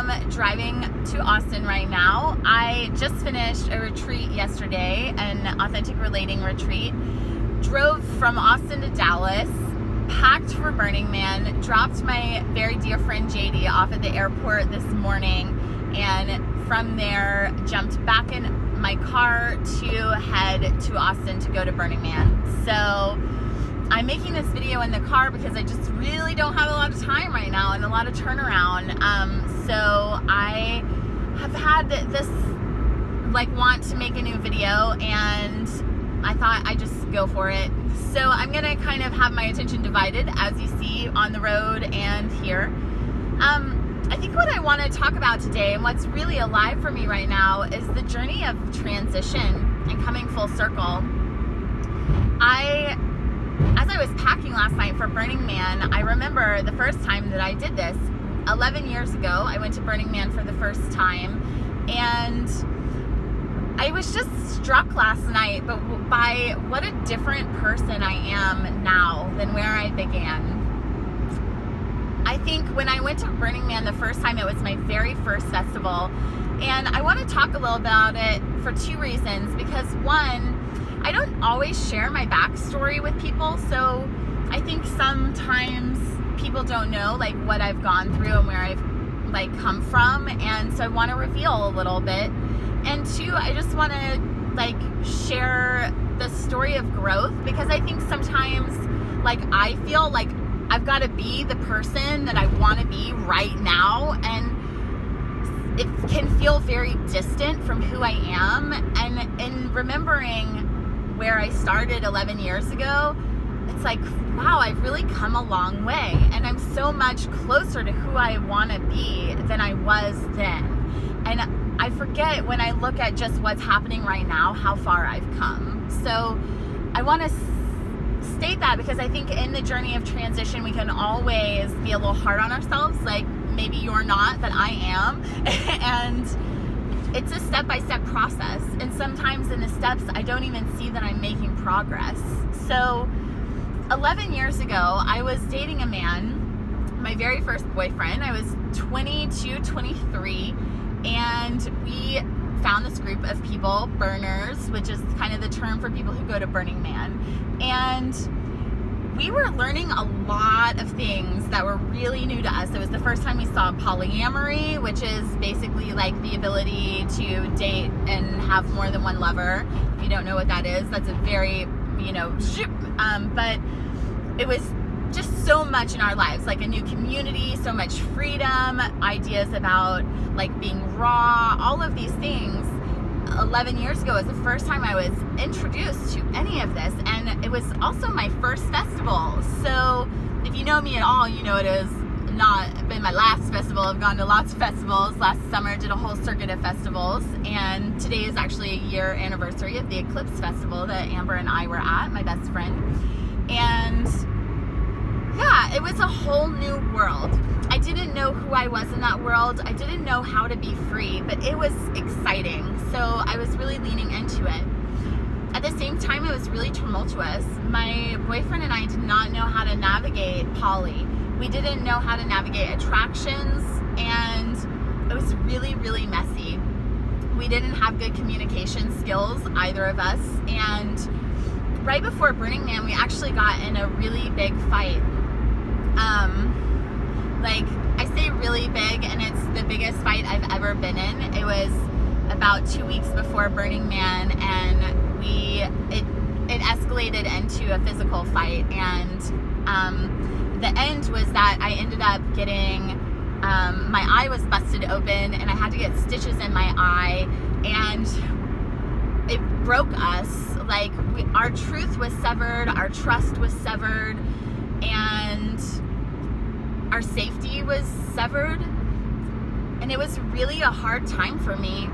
am driving to Austin right now. I just finished a retreat yesterday, an authentic relating retreat. Drove from Austin to Dallas, packed for Burning Man, dropped my very dear friend JD off at the airport this morning, and from there jumped back in my car to head to Austin to go to Burning Man. So I'm making this video in the car because I just really don't have a lot of time right now and a lot of turnaround. So I have had this want to make a new video, and I thought I'd just go for it. So I'm gonna kind of have my attention divided, as you see, on the road and here. I think what I want to talk about today, and what's really alive for me right now, is the journey of transition and coming full circle. As I was packing last night for Burning Man, I remember the first time that I did this. 11 years ago, I went to Burning Man for the first time, and I was just struck last night by what a different person I am now than where I began. I think when I went to Burning Man the first time, it was my very first festival, and I want to talk a little about it for two reasons. Because one, I don't always share my backstory with people, so I think sometimes people don't know what I've gone through and where I've come from, and so I want to reveal a little bit. And two, I just want to share the story of growth, because I think sometimes I feel like I've got to be the person that I want to be right now, and it can feel very distant from who I am. And in remembering where I started 11 years ago, it's wow, I've really come a long way, and I'm so much closer to who I want to be than I was then. And I forget, when I look at just what's happening right now, how far I've come. So I want to state that, because I think in the journey of transition, we can always be a little hard on ourselves. Maybe you're not, but I am. And it's a step-by-step process. And sometimes in the steps, I don't even see that I'm making progress. So 11 years ago, I was dating a man, my very first boyfriend. I was 22, 23, and we found this group of people, burners, which is kind of the term for people who go to Burning Man. And we were learning a lot of things that were really new to us. It was the first time we saw polyamory, which is basically the ability to date and have more than one lover. If you don't know what that is, that's a very, but it was just so much in our lives, a new community, so much freedom, ideas about being raw, all of these things. 11 years ago was the first time I was introduced to any of this, and it was also my first festival. So if you know me at all, you know it has not been my last festival. I've gone to lots of festivals. Last summer I did a whole circuit of festivals, and today is actually a year anniversary of the Eclipse Festival that Amber and I were at, my best friend. And yeah, it was a whole new world. I didn't know who I was in that world. I didn't know how to be free, but it was exciting. So I was really leaning into it. At the same time, it was really tumultuous. My boyfriend and I did not know how to navigate poly. We didn't know how to navigate attractions, and it was really, really messy. We didn't have good communication skills, either of us. And right before Burning Man, we actually got in a really big fight. I say really big, and it's the biggest fight I've ever been in. It was about 2 weeks before Burning Man, and it escalated into a physical fight. And the end was that I ended up getting my eye was busted open, and I had to get stitches in my eye, and it broke us. Our truth was severed, our trust was severed, and our safety was severed. And it was really a hard time for me.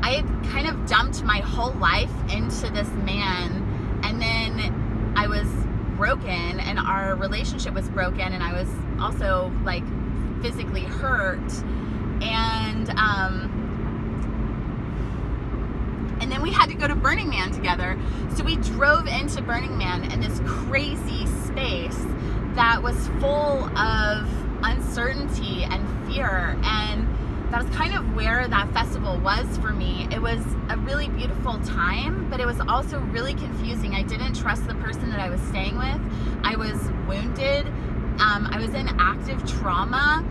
I had kind of dumped my whole life into this man, and then I was broken, and our relationship was broken, and I was also physically hurt. And then we had to go to Burning Man together. So we drove into Burning Man in this crazy space that was full of uncertainty and fear. And that was kind of where that festival was for me. It was a really beautiful time, but it was also really confusing. I didn't trust the person that I was staying with. I was wounded. I was in active trauma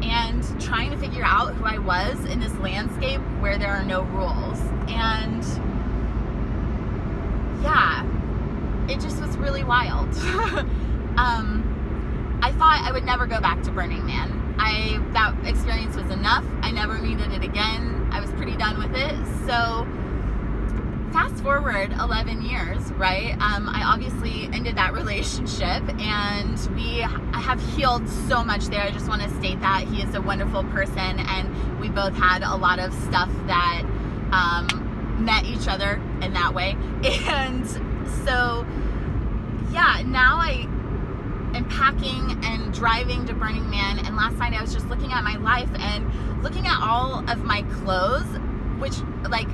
and trying to figure out who I was in this landscape where there are no rules. And yeah, it just was really wild. I thought I would never go back to Burning Man. That experience was enough. I never needed it again. I was pretty done with it. So fast forward 11 years, right? I obviously ended that relationship, and I have healed so much there. I just want to state that he is a wonderful person, and we both had a lot of stuff that met each other in that way. And so yeah, now I am packing and driving to Burning Man, and last night I was just looking at my life and looking at all of my clothes, which like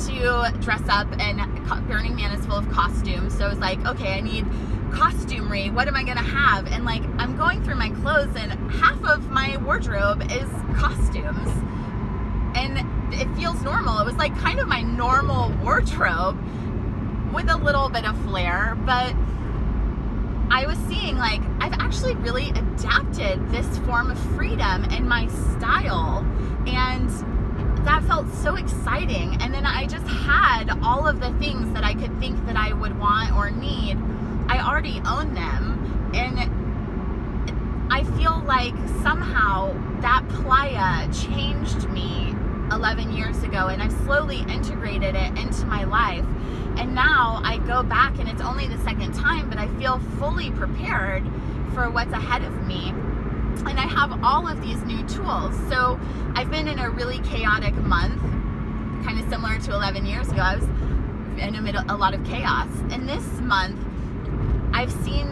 to dress up, and Burning Man is full of costumes, so I was like, okay, I need costumery. What am I gonna have? And like, I'm going through my clothes, and half of my wardrobe is costumes, and it feels normal. It was like kind of my normal wardrobe with a little bit of flair, but I was seeing like I've actually really adapted this form of freedom in my style, and that felt so exciting. And then I just had all of the things that I could think that I would want or need. I already own them, and I feel like somehow that playa changed me 11 years ago, and I've slowly integrated it into my life. And now I go back, and it's only the second time, but I feel fully prepared for what's ahead of me. And I have all of these new tools. So I've been in a really chaotic month, kind of similar to 11 years ago. I was in a lot of chaos. And this month, I've seen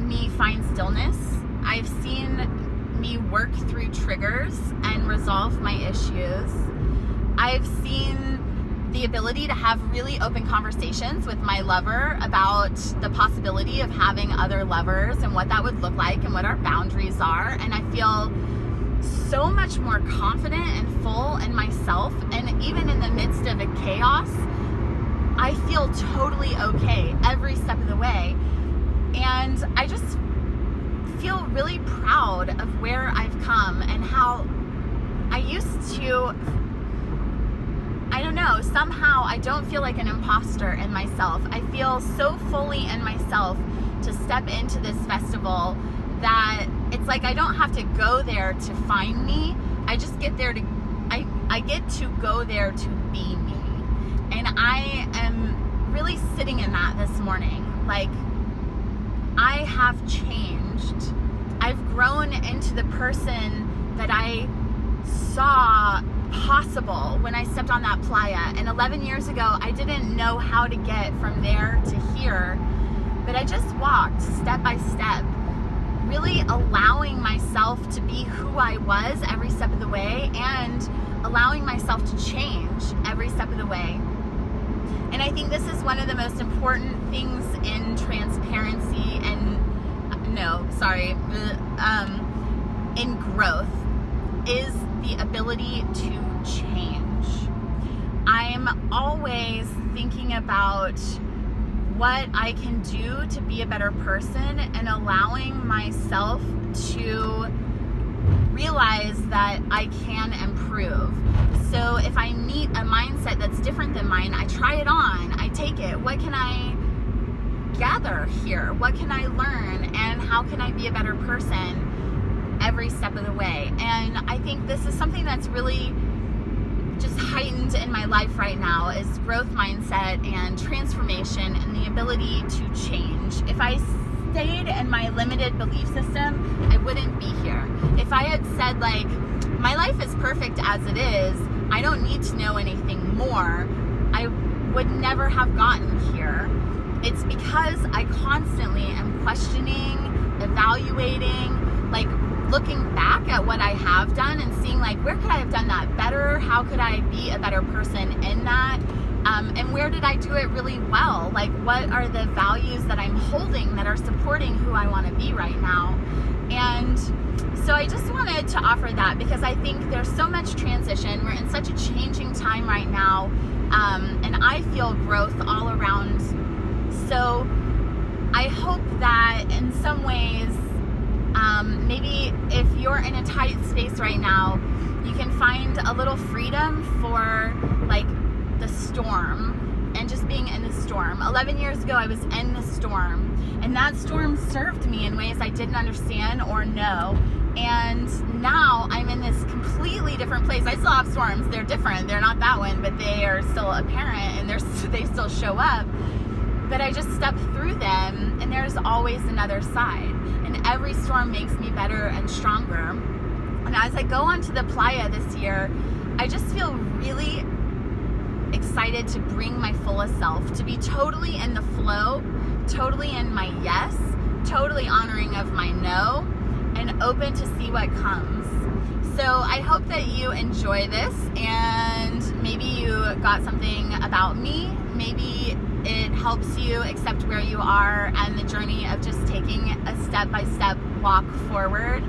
me find stillness. I've seen me work through triggers and resolve my issues. I've seen the ability to have really open conversations with my lover about the possibility of having other lovers and what that would look like and what our boundaries are. And I feel so much more confident and full in myself. And even in the midst of a chaos, I feel totally okay every step of the way. And I just feel really proud of where I've come and how I used to, I don't know, somehow I don't feel like an imposter in myself. I feel so fully in myself to step into this festival that it's like I don't have to go there to find me. I just get there to, I get to go there to be me. And I am really sitting in that this morning. Like, I have changed. I've grown into the person that I saw possible when I stepped on that playa. And 11 years ago, I didn't know how to get from there to here, but I just walked step by step, really allowing myself to be who I was every step of the way, and allowing myself to change every step of the way. And I think this is one of the most important things in transparency and in growth, is the ability to change. I'm always thinking about what I can do to be a better person, and allowing myself to realize that I can improve. So if I meet a mindset that's different than mine, I try it on, I take it. What can I gather here? What can I learn? And how can I be a better person every step of the way? And I think this is something that's really just heightened in my life right now, is growth mindset and transformation and the ability to change. If I stayed in my limited belief system, I wouldn't be here. If I had said like, my life is perfect as it is, I don't need to know anything more, I would never have gotten here. It's because I constantly am questioning, evaluating, like looking back at what I have done and seeing like, where could I have done that better? How could I be a better person in that? And where did I do it really well? Like, what are the values that I'm holding that are supporting who I want to be right now? And so I just wanted to offer that because I think there's so much transition. We're in such a changing time right now, and I feel growth all around. So I hope that in some ways, maybe if you're in a tight space right now, you can find a little freedom for like the storm and just being in the storm. 11 years ago, I was in the storm, and that storm served me in ways I didn't understand or know. And now I'm in this completely different place. I still have storms. They're different. They're not that one, but they are still apparent, and they still show up. But I just step through them, and there's always another side. And every storm makes me better and stronger. And as I go onto the playa this year, I just feel really excited to bring my fullest self, to be totally in the flow, totally in my yes, totally honoring of my no, and open to see what comes. So I hope that you enjoy this, and maybe you got something about me. Maybe it helps you accept where you are and the journey of just taking a step-by-step walk forward.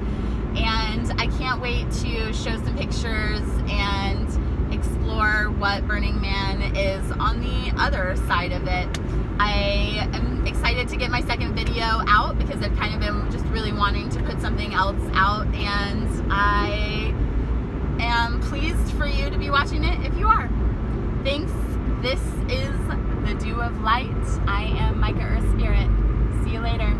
And I can't wait to show some pictures and explore what Burning Man is on the other side of it. I am excited to get my second video out because I've kind of been just really wanting to put something else out, and I am pleased for you to be watching it if you are. Thanks. This is The Dew of Light. I am Micah Earth Spirit. See you later.